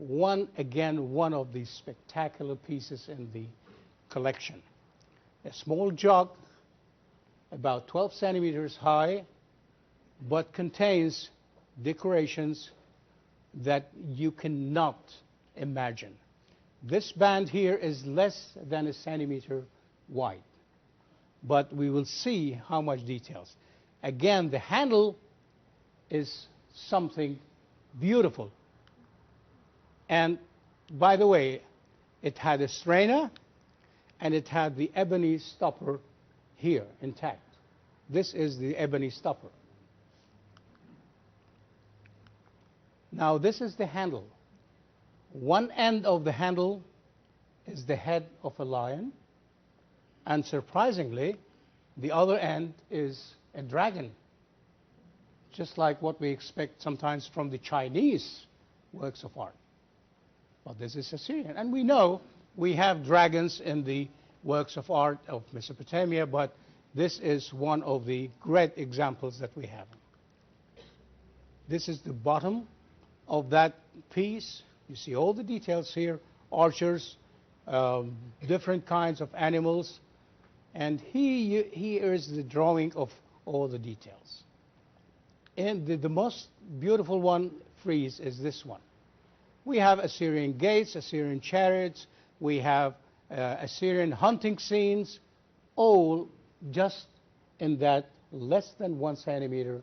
one of the spectacular pieces in the collection. A small jug, about 12 centimeters high, but contains decorations that you cannot imagine. This band here is less than a centimeter wide, but we will see how much details. Again, the handle is something beautiful. And by the way, it had a strainer and it had the ebony stopper here intact. This is the ebony stopper. Now this is the handle. One end of the handle is the head of a lion, and surprisingly, the other end is a dragon, just like what we expect sometimes from the Chinese works of art. But this is Assyrian, and we know we have dragons in the works of art of Mesopotamia, but this is one of the great examples that we have. This is the bottom of that piece. You see all the details here, archers, different kinds of animals, and here is the drawing of all the details. And the most beautiful one frieze is this one. We have Assyrian gates, Assyrian chariots, we have Assyrian hunting scenes, all just in that less than 1 centimeter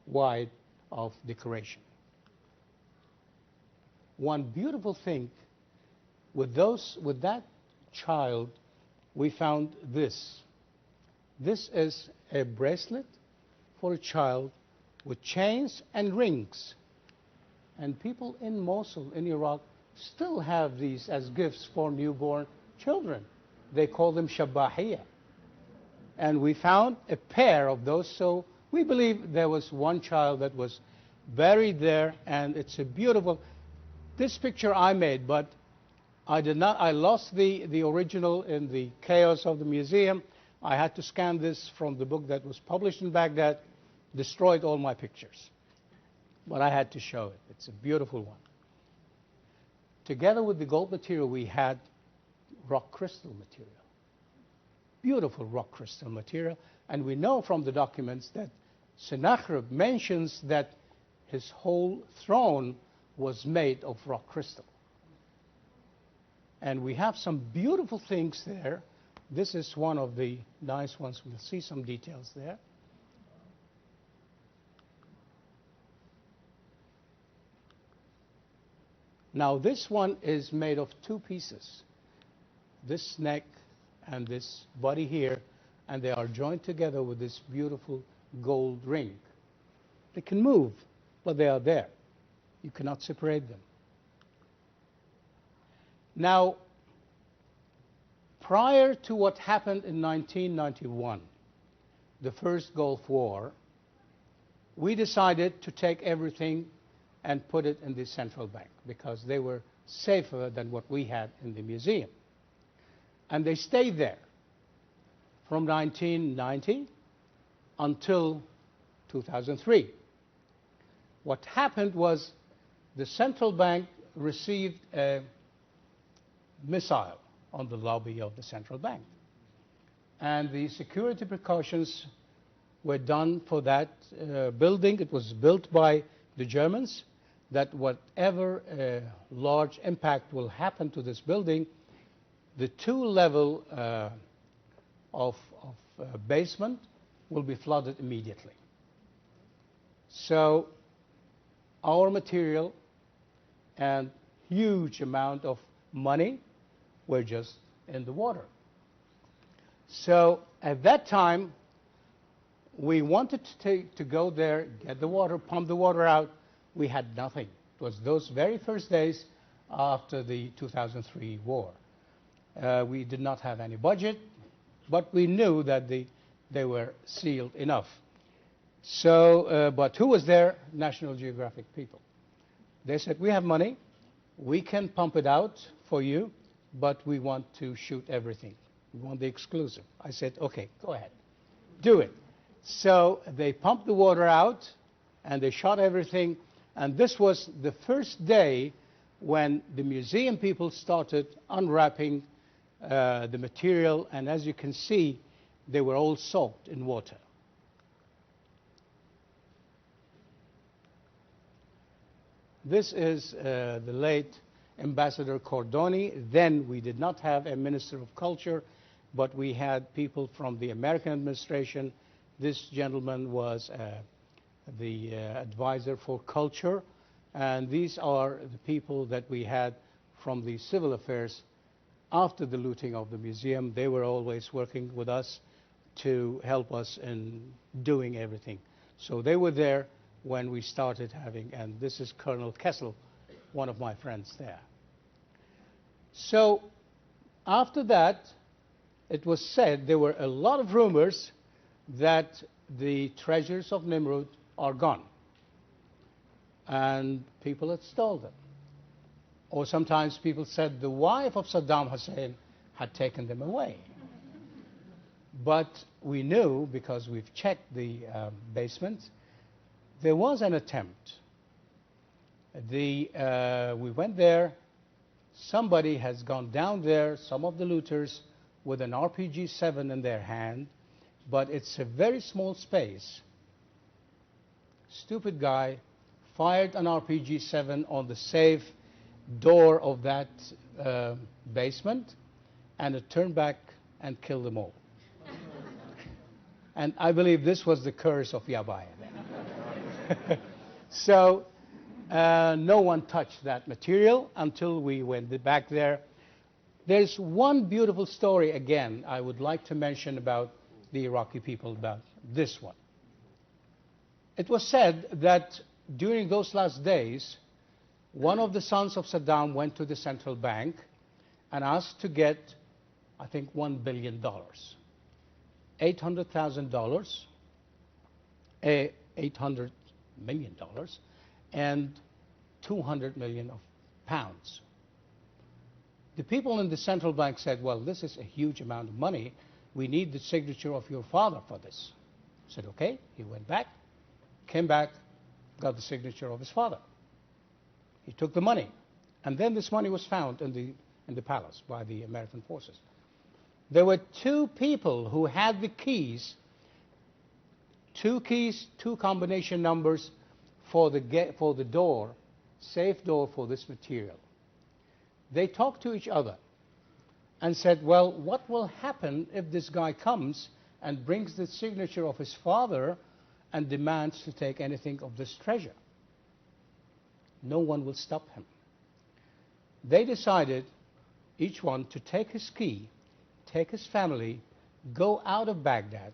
wide of decoration. One beautiful thing with that child, we found this. This is a bracelet for a child with chains and rings. And people in Mosul, in Iraq, still have these as gifts for newborn children. They call them shabbahiyya. And we found a pair of those, so we believe there was one child that was buried there, and it's a beautiful. This picture I made, but I lost the original in the chaos of the museum. I had to scan this from the book that was published in Baghdad, destroyed all my pictures. But I had to show it. It's a beautiful one. Together with the gold material, we had rock crystal material. Beautiful rock crystal material. And we know from the documents that Sennacherib mentions that his whole throne was made of rock crystal. And we have some beautiful things there. This is one of the nice ones. We'll see some details there. Now this one is made of two pieces. This neck and this body here, and they are joined together with this beautiful gold ring. They can move, but they are there. You cannot separate them. Now, prior to what happened in 1991, the first Gulf War, we decided to take everything and put it in the central bank because they were safer than what we had in the museum. And they stayed there from 1990 until 2003. What happened was the central bank received a missile on the lobby of the central bank. And the security precautions were done for that building. It was built by the Germans, that whatever large impact will happen to this building, the two-level of basement will be flooded immediately. So our material and huge amount of money were just in the water. So at that time, we wanted to go there, get the water, pump the water out. We had nothing. It was those very first days after the 2003 war. We did not have any budget, but we knew that they were sealed enough. So, but who was there? National Geographic people. They said, we have money, we can pump it out for you, but we want to shoot everything. We want the exclusive. I said, okay, go ahead, do it. So they pumped the water out, and they shot everything. And this was the first day when the museum people started unwrapping the material, and as you can see, they were all soaked in water. This is the late Ambassador Cordoni. Then we did not have a Minister of Culture, but we had people from the American administration. This gentleman was the advisor for culture, and these are the people that we had from the civil affairs. After the looting of the museum, they were always working with us to help us in doing everything. So they were there when we started having, and this is Colonel Kessel, one of my friends there. So after that, it was said, there were a lot of rumors that the treasures of Nimrud are gone, and people had stolen them. Or sometimes people said the wife of Saddam Hussein had taken them away. But we knew, because we've checked the basement, there was an attempt. We went there. Somebody has gone down there, some of the looters, with an RPG-7 in their hand, but it's a very small space. Stupid guy fired an RPG-7 on the safe door of that basement, and it turned back and killed them all. And I believe this was the curse of Yabaya then. So no one touched that material until we went back there. There's one beautiful story again I would like to mention about the Iraqi people, about this one. It was said that during those last days, one of the sons of Saddam went to the central bank and asked to get, I think, $1 billion, $800,000, $800 million, and 200 million of pounds. The people in the central bank said, well, this is a huge amount of money. We need the signature of your father for this. I said, okay. He went back, came back, got the signature of his father. He took the money, and then this money was found in the palace by the American forces. There were two people who had the keys, two combination numbers for the door, safe door for this material. They talked to each other and said, well, what will happen if this guy comes and brings the signature of his father and demands to take anything of this treasure? No one will stop him. They decided, each one, to take his key, take his family, go out of Baghdad,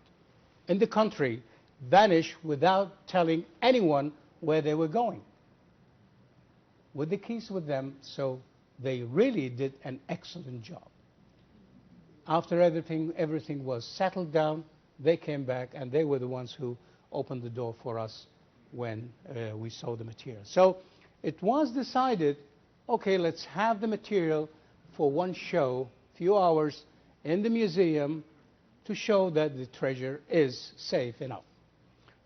in the country, vanish without telling anyone where they were going, with the keys with them. So they really did an excellent job. After everything was settled down, they came back, and they were the ones who opened the door for us when we saw the material. So it was decided, okay, let's have the material for one show, few hours in the museum, to show that the treasure is safe enough.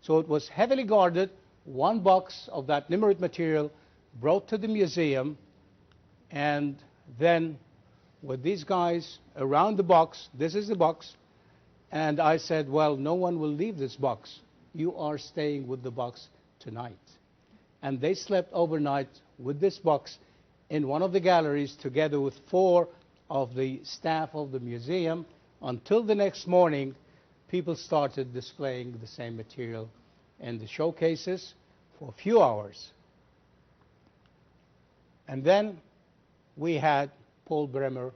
So it was heavily guarded, one box of that Nimrud material brought to the museum, and then with these guys around the box, this is the box, and I said, well, no one will leave this box. You are staying with the box tonight. And they slept overnight with this box in one of the galleries together with 4 of the staff of the museum until the next morning. People started displaying the same material in the showcases for a few hours. And then we had Paul Bremer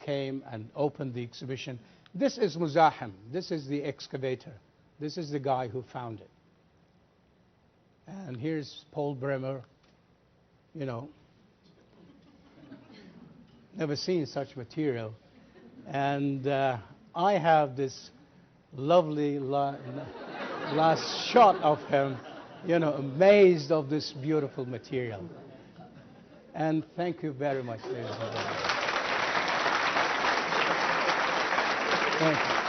came and opened the exhibition. This is Muzahim. This is the excavator. This is the guy who found it. And here's Paul Bremer, you know, never seen such material. And I have this lovely last shot of him, you know, amazed of this beautiful material. And thank you very much, ladies and gentlemen. Thank you.